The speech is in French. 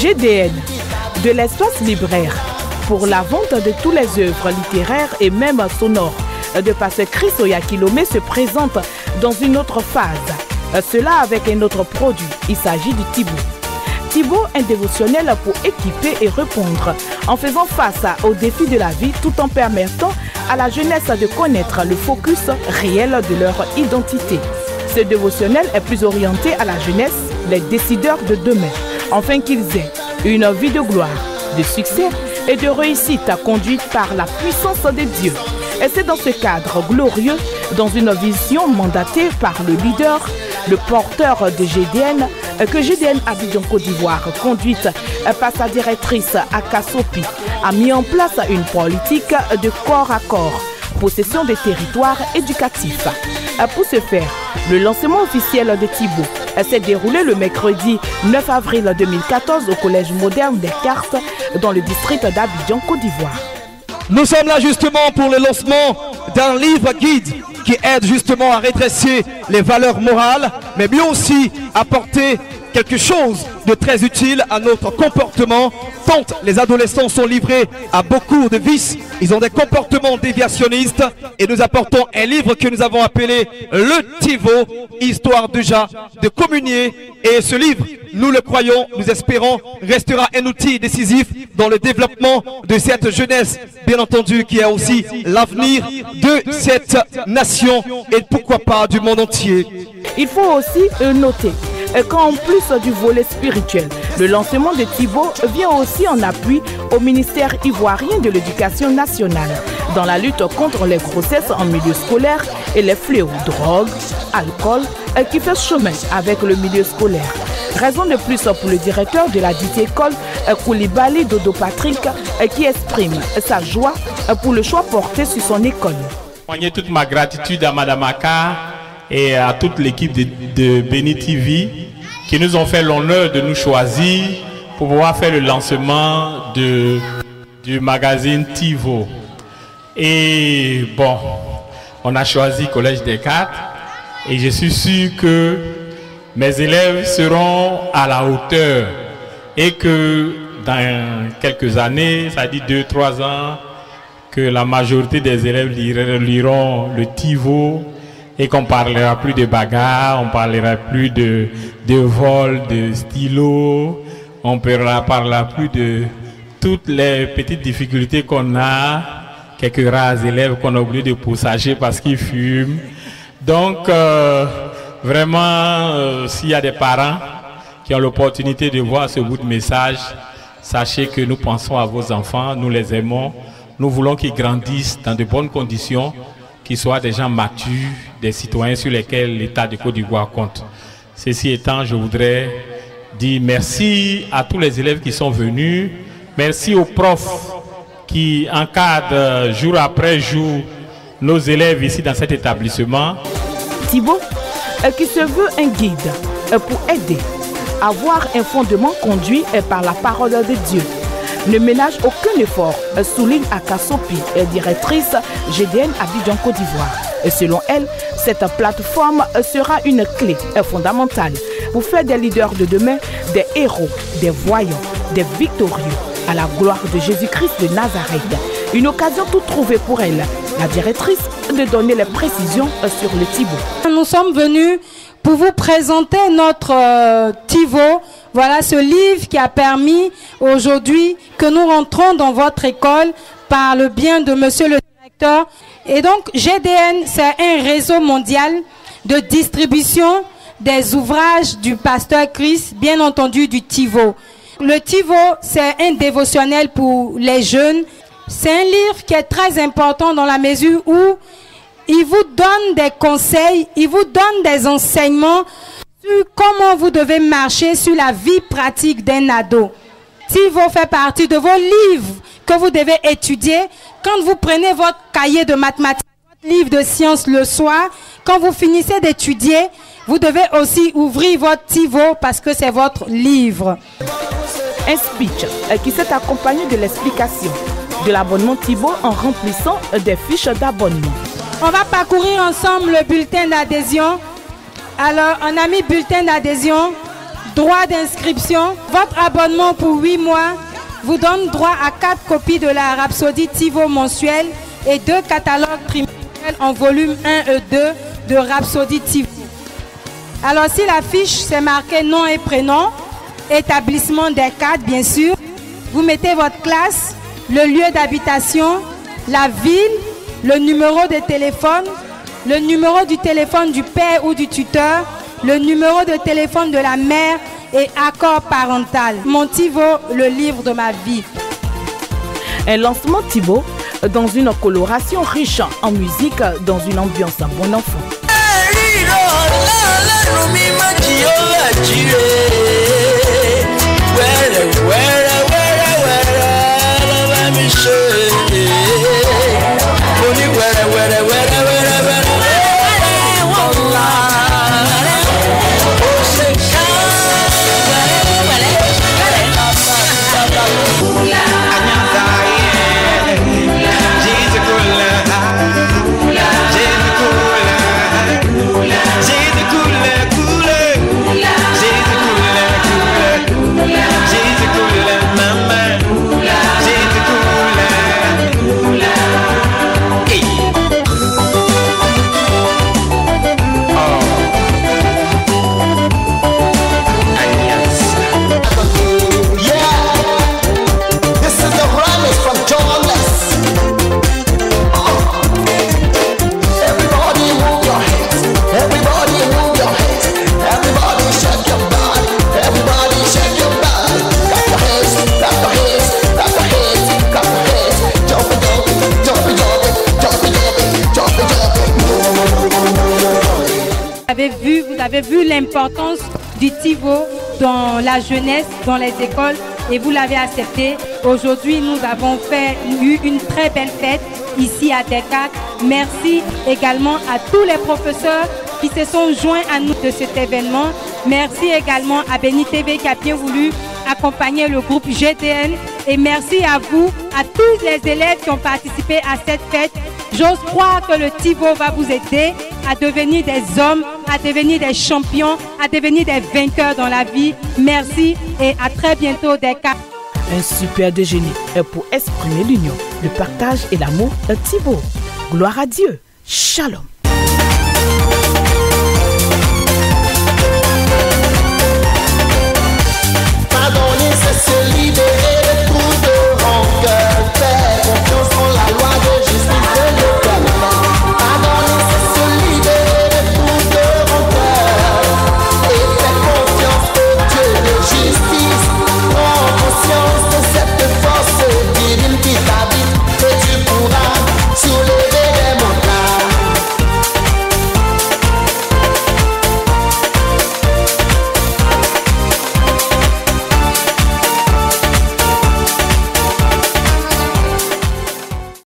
GDN, de l'espace libraire, pour la vente de toutes les œuvres littéraires et même sonores de Pasteur Chris Oyakhilome se présente dans une autre phase. Cela avec un autre produit. Il s'agit du Thibaut. Thibaut, un dévotionnel pour équiper et répondre en faisant face aux défis de la vie tout en permettant à la jeunesse de connaître le focus réel de leur identité. Ce dévotionnel est plus orienté à la jeunesse, les décideurs de demain, afin qu'ils aient une vie de gloire, de succès et de réussite conduite par la puissance de Dieu. Et c'est dans ce cadre glorieux, dans une vision mandatée par le leader, le porteur de GDN, que GDN Abidjan Côte d'Ivoire, conduite par sa directrice Aka Sopi, a mis en place une politique de corps à corps, possession des territoires éducatifs. Pour ce faire, le lancement officiel de Thibaut s'est déroulé le mercredi 9 avril 2014 au Collège moderne des Cartes dans le district d'Abidjan, Côte d'Ivoire. Nous sommes là justement pour le lancement d'un livre guide qui aide justement à redresser les valeurs morales, mais mieux aussi apporter quelque chose de très utile à notre comportement. Tant les adolescents sont livrés à beaucoup de vices, ils ont des comportements déviationnistes et nous apportons un livre que nous avons appelé le Thibaut, histoire déjà de communier. Et ce livre, nous le croyons, nous espérons, restera un outil décisif dans le développement de cette jeunesse, bien entendu, qui est aussi l'avenir de cette nation et pourquoi pas du monde entier. Il faut aussi noter qu'en plus du volet spirituel, le lancement de Thibaut vient aussi en appui au ministère ivoirien de l'Éducation nationale dans la lutte contre les grossesses en milieu scolaire et les fléaux drogue, alcool qui fait chemin avec le milieu scolaire. Raison de plus pour le directeur de la dite école, Koulibaly Dodo Patrick, qui exprime sa joie pour le choix porté sur son école. Je toute ma gratitude à Madame Aka et à toute l'équipe de Béni TV qui nous ont fait l'honneur de nous choisir pour pouvoir faire le lancement du magazine Thibaut. Et bon, on a choisi Collège des Cartes et je suis sûr que mes élèves seront à la hauteur et que dans quelques années, ça dit 2-3 ans, que la majorité des élèves liront le Thibaut et qu'on parlera plus de bagarres, on parlera plus de vol, de stylos, on parlera plus de toutes les petites difficultés qu'on a, quelques rares élèves qu'on a oublié de poussager parce qu'ils fument. Donc, vraiment, s'il y a des parents qui ont l'opportunité de voir ce bout de message, sachez que nous pensons à vos enfants, nous les aimons, nous voulons qu'ils grandissent dans de bonnes conditions, qu'ils soient des gens matures, des citoyens sur lesquels l'État de Côte d'Ivoire compte. Ceci étant, je voudrais dire merci à tous les élèves qui sont venus, merci aux profs qui encadrent jour après jour nos élèves ici dans cet établissement. Thibaut, qui se veut un guide pour aider à avoir un fondement conduit par la parole de Dieu, ne ménage aucun effort, souligne Aka Sopi, directrice GDN Abidjan Côte d'Ivoire. Et selon elle, cette plateforme sera une clé fondamentale pour faire des leaders de demain des héros, des voyants, des victorieux, à la gloire de Jésus-Christ de Nazareth. Une occasion toute trouvée pour elle, la directrice, de donner les précisions sur le Thibaut. Nous sommes venus pour vous présenter notre Thibaut. Voilà ce livre qui a permis aujourd'hui que nous rentrons dans votre école par le bien de monsieur le directeur. Et donc GDN, c'est un réseau mondial de distribution des ouvrages du pasteur Chris, bien entendu du Thibaut. Le Thibaut, c'est un dévotionnel pour les jeunes. C'est un livre qui est très important dans la mesure où il vous donne des conseils, il vous donne des enseignements sur comment vous devez marcher sur la vie pratique d'un ado. Thibaut fait partie de vos livres que vous devez étudier. Quand vous prenez votre cahier de mathématiques, votre livre de sciences le soir, quand vous finissez d'étudier, vous devez aussi ouvrir votre Thibaut parce que c'est votre livre. Un speech qui s'est accompagné de l'explication de l'abonnement Thibaut en remplissant des fiches d'abonnement. On va parcourir ensemble le bulletin d'adhésion. Alors, on a mis bulletin d'adhésion. droit d'inscription. Votre abonnement pour 8 mois vous donne droit à 4 copies de la Rhapsodie Tivo mensuelle et 2 catalogues trimestriels en volume 1 et 2 de Rhapsodie Tivo. Alors si la fiche c'est marqué nom et prénom, établissement des cadres bien sûr, vous mettez votre classe, le lieu d'habitation, la ville, le numéro de téléphone, le numéro du téléphone du père ou du tuteur, le numéro de téléphone de la mère et accord parental. Mon Tivo, le livre de ma vie. Un lancement Tivo dans une coloration riche en musique, dans une ambiance bon enfant. Vous avez vu l'importance du Tivo dans la jeunesse, dans les écoles, et vous l'avez accepté. Aujourd'hui, nous avons eu une très belle fête ici à Descartes. Merci également à tous les professeurs qui se sont joints à nous de cet événement. Merci également à Béni TV qui a bien voulu accompagner le groupe GTN. Et merci à vous, à tous les élèves qui ont participé à cette fête. J'ose croire que le Tivo va vous aider à devenir des hommes, à devenir des champions, à devenir des vainqueurs dans la vie. Merci et à très bientôt Descartes. Un super déjeuner pour exprimer l'union, le partage et l'amour. Tivo. Gloire à Dieu. Shalom.